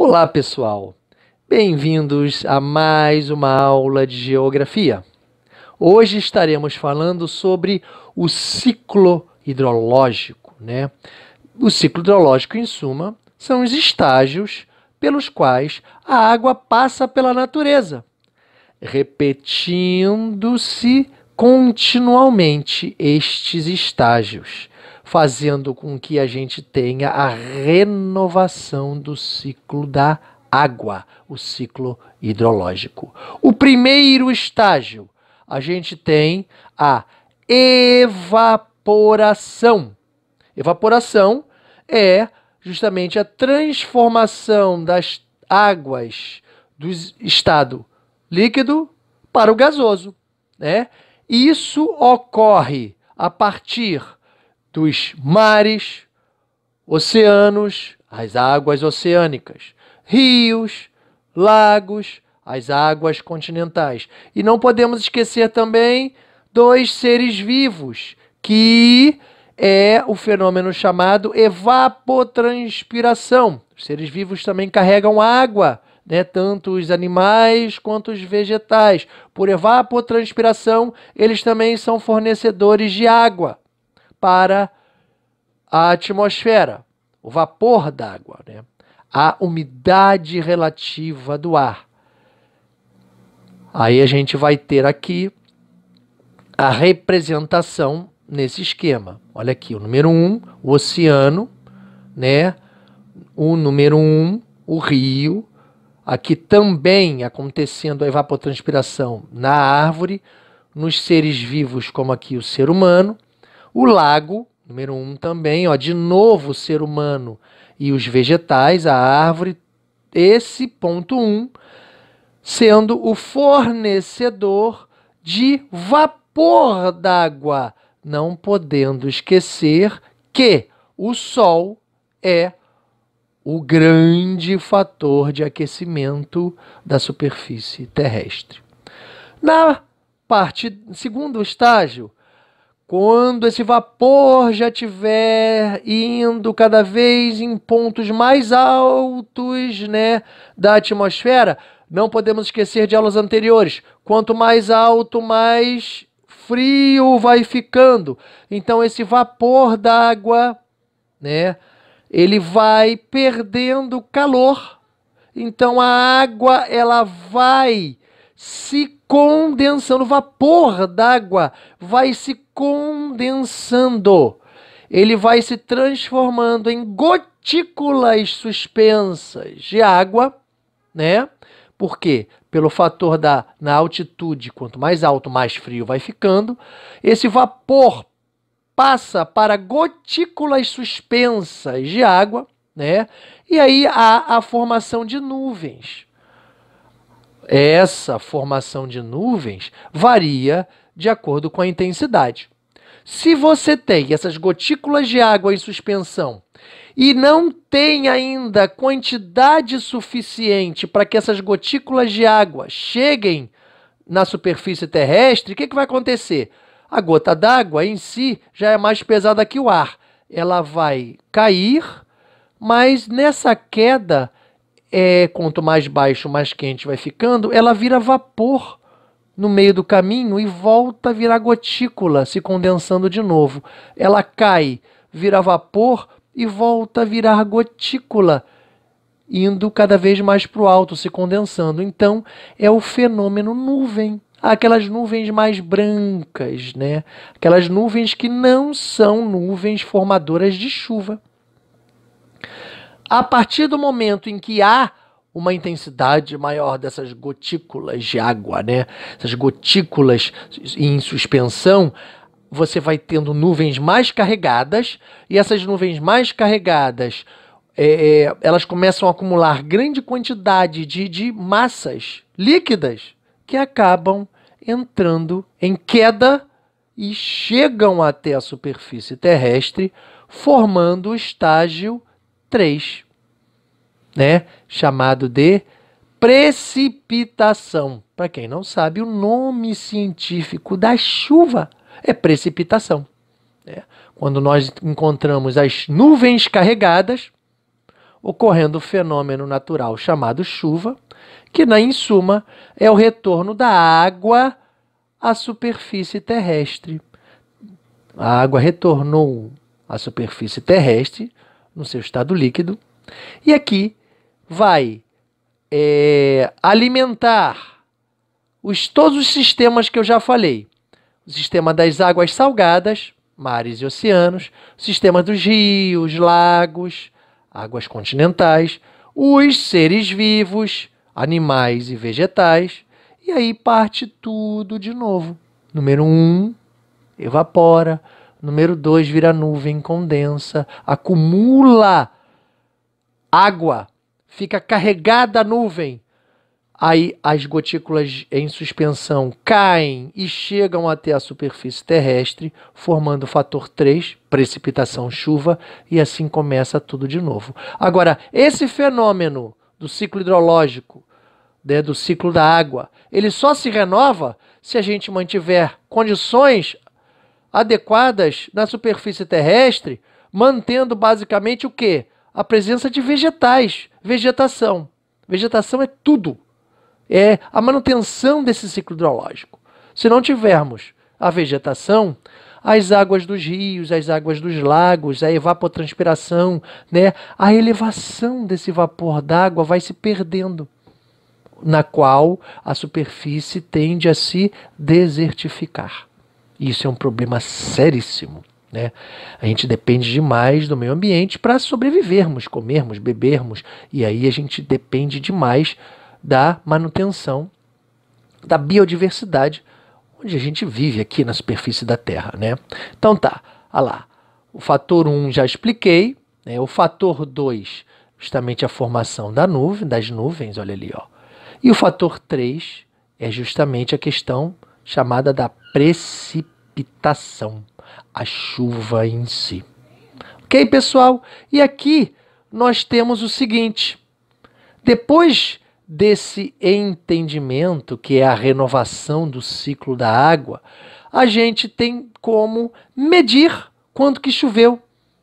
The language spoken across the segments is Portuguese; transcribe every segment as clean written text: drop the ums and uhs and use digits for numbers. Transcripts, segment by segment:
Olá, pessoal! Bem-vindos a mais uma aula de geografia. Hoje estaremos falando sobre o ciclo hidrológico, né? O ciclo hidrológico, em suma, são os estágios pelos quais a água passa pela natureza, repetindo-se continuamente estes estágios, fazendo com que a gente tenha a renovação do ciclo da água, o ciclo hidrológico. O primeiro estágio, a gente tem a evaporação. Evaporação é justamente a transformação das águas do estado líquido para o gasoso, né? Isso ocorre a partir dos mares, oceanos, as águas oceânicas, rios, lagos, as águas continentais. E não podemos esquecer também dos seres vivos, que é o fenômeno chamado evapotranspiração. Os seres vivos também carregam água, né? Tanto os animais quanto os vegetais. Por evapotranspiração, eles também são fornecedores de água para a atmosfera, o vapor d'água, né? A umidade relativa do ar. Aí a gente vai ter aqui a representação nesse esquema. Olha aqui, o número 1, o oceano, né? O número 1, o rio. Aqui também acontecendo a evapotranspiração na árvore, nos seres vivos, como aqui o ser humano. O lago, número 1 também, ó, de novo o ser humano e os vegetais, a árvore, esse ponto 1, sendo o fornecedor de vapor d'água, não podendo esquecer que o Sol é o grande fator de aquecimento da superfície terrestre. Na parte, segundo estágio, quando esse vapor já estiver indo cada vez em pontos mais altos, né, da atmosfera, não podemos esquecer de aulas anteriores. Quanto mais alto, mais frio vai ficando. Então, esse vapor d'água, né, ele vai perdendo calor. Então, a água ela vai se condensando, o vapor d'água vai se condensando. Ele vai se transformando em gotículas suspensas de água, né? Por quê? Pelo fator na altitude, quanto mais alto, mais frio vai ficando. Esse vapor passa para gotículas suspensas de água, né? E aí há a formação de nuvens. Essa formação de nuvens varia de acordo com a intensidade. Se você tem essas gotículas de água em suspensão e não tem ainda quantidade suficiente para que essas gotículas de água cheguem na superfície terrestre, o que vai acontecer? A gota d'água em si já é mais pesada que o ar. Ela vai cair, mas nessa queda, quanto mais baixo, mais quente vai ficando, ela vira vapor no meio do caminho e volta a virar gotícula, se condensando de novo. Ela cai, vira vapor e volta a virar gotícula, indo cada vez mais para o alto, se condensando. Então, é o fenômeno nuvem. Aquelas nuvens mais brancas, né? Aquelas nuvens que não são nuvens formadoras de chuva. A partir do momento em que há uma intensidade maior dessas gotículas de água, né? Essas gotículas em suspensão, você vai tendo nuvens mais carregadas, e essas nuvens mais carregadas, elas começam a acumular grande quantidade de massas líquidas que acabam entrando em queda e chegam até a superfície terrestre, formando o estágio 3, né? Chamado de precipitação. Para quem não sabe, o nome científico da chuva é precipitação, né? Quando nós encontramos as nuvens carregadas, ocorrendo o fenômeno natural chamado chuva, que, em suma, é o retorno da água à superfície terrestre. A água retornou à superfície terrestre, no seu estado líquido, e aqui vai alimentar todos os sistemas que eu já falei. O sistema das águas salgadas, mares e oceanos, o sistema dos rios, lagos, águas continentais, os seres vivos, animais e vegetais, e aí parte tudo de novo. Número 1, evapora. Número 2, vira nuvem, condensa, acumula água, fica carregada a nuvem. Aí as gotículas em suspensão caem e chegam até a superfície terrestre, formando o fator 3, precipitação, chuva, e assim começa tudo de novo. Agora, esse fenômeno do ciclo hidrológico, do ciclo da água, ele só se renova se a gente mantiver condições adequadas na superfície terrestre, mantendo basicamente o quê? A presença de vegetais, vegetação. Vegetação é tudo. É a manutenção desse ciclo hidrológico. Se não tivermos a vegetação, as águas dos rios, as águas dos lagos, a evapotranspiração, né, a elevação desse vapor d'água vai se perdendo, na qual a superfície tende a se desertificar. Isso é um problema seríssimo, né? A gente depende demais do meio ambiente para sobrevivermos, comermos, bebermos, e aí a gente depende demais da manutenção da biodiversidade onde a gente vive aqui na superfície da Terra, né? Então tá, olha lá, o fator 1 já expliquei, né? O fator 2, justamente a formação das nuvens, olha ali, ó. E o fator 3 é justamente a questão chamada da precipitação, a chuva em si. Ok, pessoal? E aqui nós temos o seguinte, depois desse entendimento, que é a renovação do ciclo da água, a gente tem como medir quanto que choveu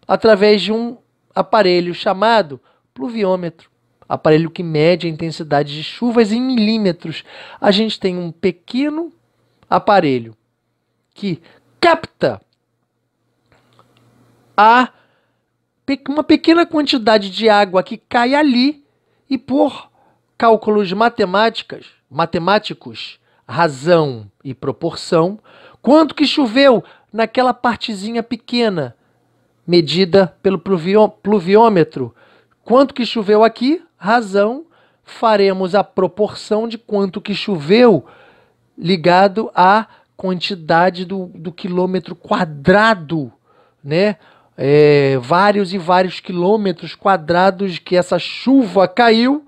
através de um aparelho chamado pluviômetro, aparelho que mede a intensidade de chuvas em milímetros. A gente tem um pequeno aparelho que capta uma pequena quantidade de água que cai ali e por cálculos matemáticos, razão e proporção, quanto que choveu naquela partezinha pequena, medida pelo pluviômetro. Quanto que choveu aqui, razão, faremos a proporção de quanto que choveu ligado à quantidade do quilômetro quadrado, né? Vários e vários quilômetros quadrados que essa chuva caiu,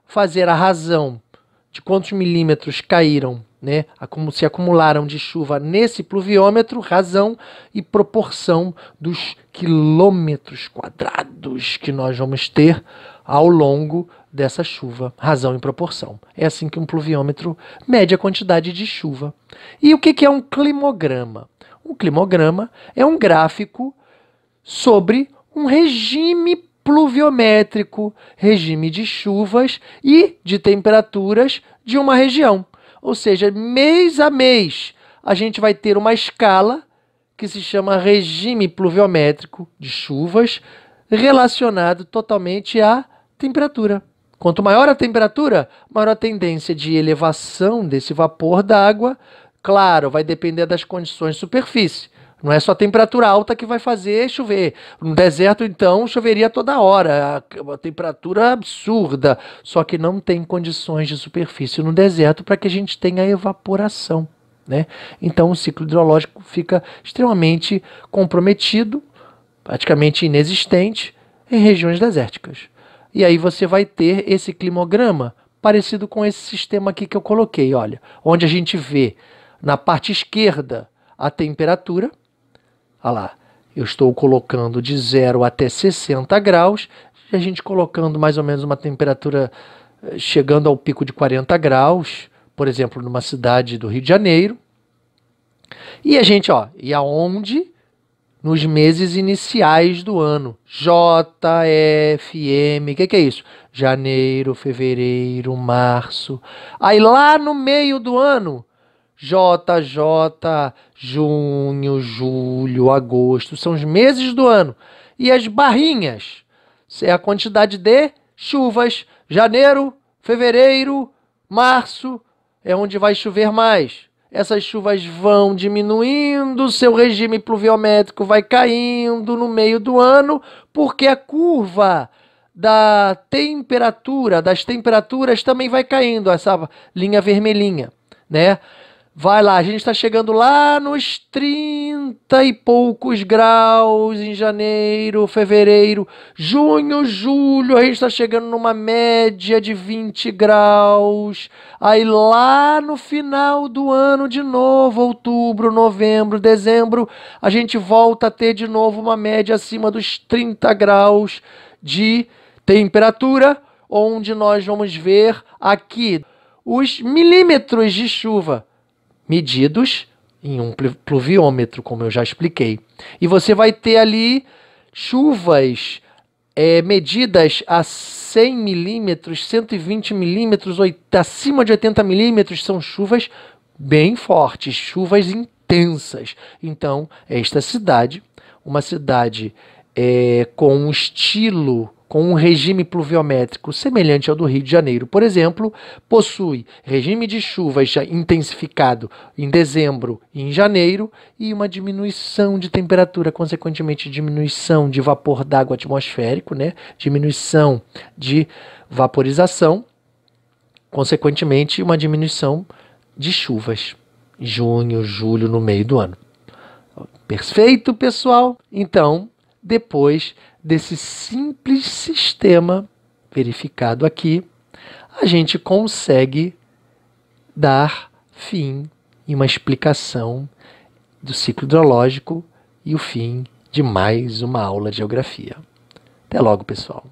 fazer a razão de quantos milímetros caíram, né? Como se acumularam de chuva nesse pluviômetro, razão e proporção dos quilômetros quadrados que nós vamos ter ao longo dessa chuva, razão e proporção. É assim que um pluviômetro mede a quantidade de chuva. E o que é um climograma? Um climograma é um gráfico sobre um regime pluviométrico, regime de chuvas e de temperaturas de uma região. Ou seja, mês a mês, a gente vai ter uma escala que se chama regime pluviométrico de chuvas, relacionado totalmente à temperatura. Quanto maior a temperatura, maior a tendência de elevação desse vapor d'água. Claro, vai depender das condições de superfície. Não é só a temperatura alta que vai fazer chover. No deserto, então, choveria toda hora. Uma temperatura absurda. Só que não tem condições de superfície no deserto para que a gente tenha evaporação, né? Então, o ciclo hidrológico fica extremamente comprometido, praticamente inexistente, em regiões desérticas. E aí você vai ter esse climograma parecido com esse sistema aqui que eu coloquei, olha, onde a gente vê na parte esquerda a temperatura. Olha lá, eu estou colocando de 0 até 60 graus, e a gente colocando mais ou menos uma temperatura chegando ao pico de 40 graus, por exemplo, numa cidade do Rio de Janeiro. E a gente, ó, e aonde nos meses iniciais do ano. J, F, M, o que é isso? Janeiro, fevereiro, março. Aí lá no meio do ano, J, junho, julho, agosto, são os meses do ano. E as barrinhas é a quantidade de chuvas. Janeiro, fevereiro, março é onde vai chover mais. Essas chuvas vão diminuindo, seu regime pluviométrico vai caindo no meio do ano, porque a curva da temperatura, das temperaturas também vai caindo, essa linha vermelhinha, né? Vai lá, a gente está chegando lá nos 30 e poucos graus em janeiro, fevereiro, junho, julho, a gente está chegando numa média de 20 graus. Aí lá no final do ano de novo, outubro, novembro, dezembro, a gente volta a ter de novo uma média acima dos 30 graus de temperatura, onde nós vamos ver aqui os milímetros de chuva medidos em um pluviômetro, como eu já expliquei. E você vai ter ali chuvas medidas a 100 milímetros, 120 milímetros, acima de 80 milímetros, são chuvas bem fortes, chuvas intensas. Então, esta cidade, uma cidade com um estilo, com um regime pluviométrico semelhante ao do Rio de Janeiro, por exemplo, possui regime de chuvas já intensificado em dezembro e em janeiro e uma diminuição de temperatura, consequentemente diminuição de vapor d'água atmosférico, né? Diminuição de vaporização, consequentemente uma diminuição de chuvas, junho, julho, no meio do ano. Perfeito, pessoal? Então, depois desse simples sistema verificado aqui, a gente consegue dar fim em uma explicação do ciclo hidrológico e o fim de mais uma aula de geografia. Até logo, pessoal.